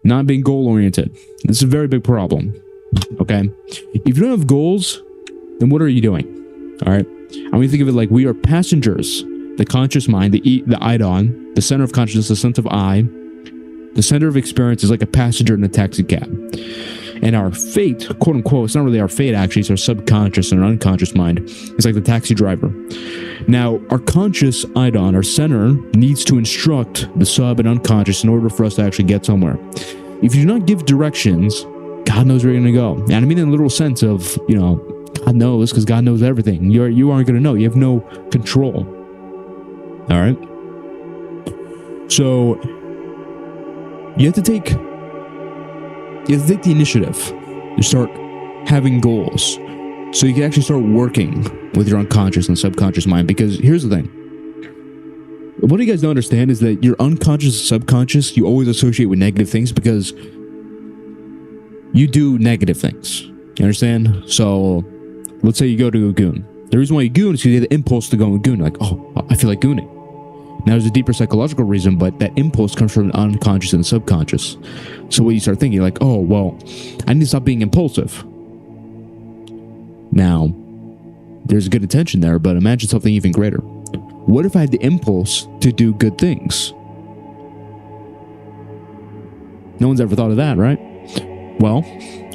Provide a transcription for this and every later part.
not being goal-oriented. This is a very big problem, okay? If you don't have goals, then what are you doing, all right? I want you to think of it like we are passengers. The conscious mind, the Idon, the center of consciousness, the sense of I, the center of experience is like a passenger in a taxi cab. And our fate, quote unquote, it's not really our fate actually, it's our subconscious and our unconscious mind. It's like the taxi driver. Now, our conscious Idon, our center, needs to instruct the sub and unconscious in order for us to actually get somewhere. If you do not give directions, God knows where you're going to go. And I mean in the literal sense of, you know, God knows, because God knows everything. You aren't going to know. You have no control. All right? So, you have to take the initiative to start having goals so you can actually start working with your unconscious and subconscious mind. Because here's the thing. What you guys don't understand is that your unconscious and subconscious, you always associate with negative things because you do negative things. You understand? So, let's say you go to a goon. The reason why you goon is because you have the impulse to go and goon. Like, oh, I feel like gooning. Now, there's a deeper psychological reason, but that impulse comes from the unconscious and subconscious. So what you start thinking, like, oh, well, I need to stop being impulsive. Now, there's a good intention there, but imagine something even greater. What if I had the impulse to do good things? No one's ever thought of that, right? Well,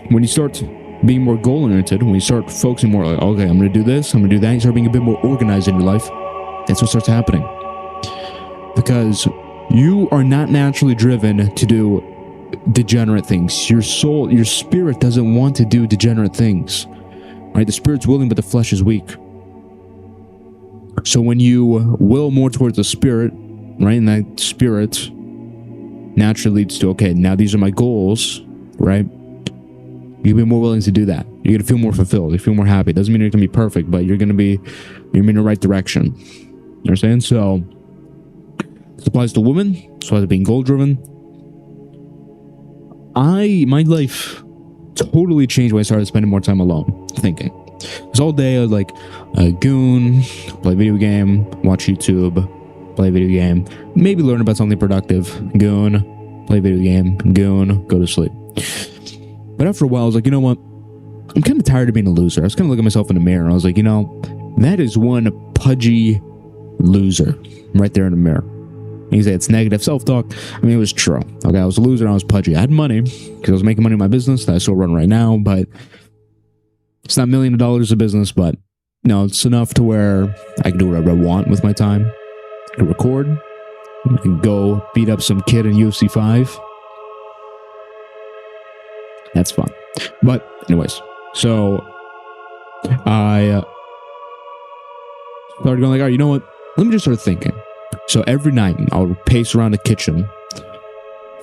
when you start being more goal-oriented, when you start focusing more like, okay, I'm going to do this, I'm going to do that, you start being a bit more organized in your life, that's what starts happening. Because you are not naturally driven to do degenerate things. Your soul, your spirit doesn't want to do degenerate things. Right? The spirit's willing, but the flesh is weak. So when you will more towards the spirit, right, and that spirit naturally leads to, okay, now these are my goals, right? You'll be more willing to do that. You're going to feel more fulfilled. You feel more happy. It doesn't mean you're going to be perfect, but you're in the right direction. You understand? So, this applies to women. This applies to being goal-driven. My life totally changed when I started spending more time alone, thinking. Because all day I was like, goon, play video game, watch YouTube, play video game, maybe learn about something productive, goon, play video game, goon, go to sleep. But after a while, I was like, you know what? I'm kind of tired of being a loser. I was kind of looking at myself in the mirror, and I was like, you know, that is one pudgy loser right there in the mirror. And you say it's negative self-talk. I mean, it was true. Okay, I was a loser and I was pudgy. I had money because I was making money in my business that I still run right now, but it's not $1 million of business, but you know, it's enough to where I can do whatever I want with my time. I can record. I can go beat up some kid in UFC 5. That's fun. But anyways, so I started going like, all right, you know what? Let me just start thinking. So every night I'll pace around the kitchen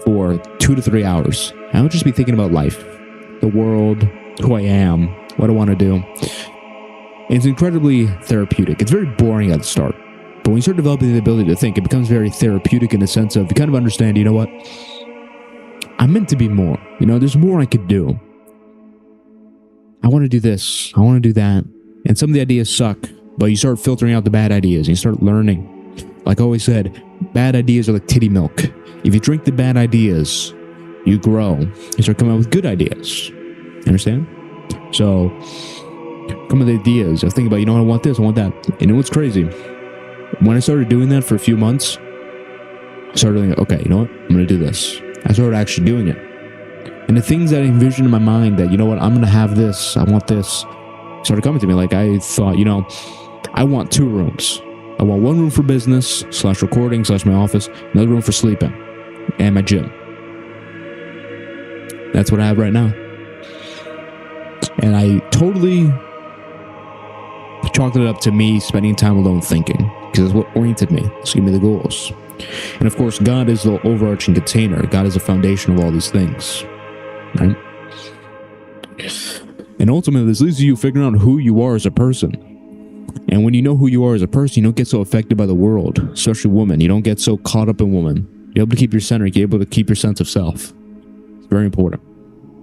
for 2 to 3 hours. I would just be thinking about life, the world, who I am, what I want to do. And it's incredibly therapeutic. It's very boring at the start. But when you start developing the ability to think, it becomes very therapeutic in the sense of you kind of understand, you know what? I'm meant to be more. You know, there's more I could do. I want to do this. I want to do that. And some of the ideas suck, but you start filtering out the bad ideas and you start learning. Like I always said, bad ideas are like titty milk. If you drink the bad ideas, you grow. You start coming up with good ideas. You understand? So, come up with ideas. I think about, you know what, I want this, I want that. And you know what's crazy? When I started doing that for a few months, I started thinking, okay, you know what? I'm going to do this. I started actually doing it. And the things that I envisioned in my mind that, you know what, I'm going to have this, I want this, started coming to me. Like I thought, you know, I want 2 rooms. I want one room for business / recording / my office, another room for sleeping, and my gym. That's what I have right now. And I totally chalked it up to me spending time alone thinking, because it's what oriented me. It's gave me the goals. And of course, God is the overarching container. God is the foundation of all these things. Right? And ultimately, this leads to you figuring out who you are as a person. And when you know who you are as a person, you don't get so affected by the world, especially women. You don't get so caught up in women. You're able to keep your center. You're able to keep your sense of self. It's very important.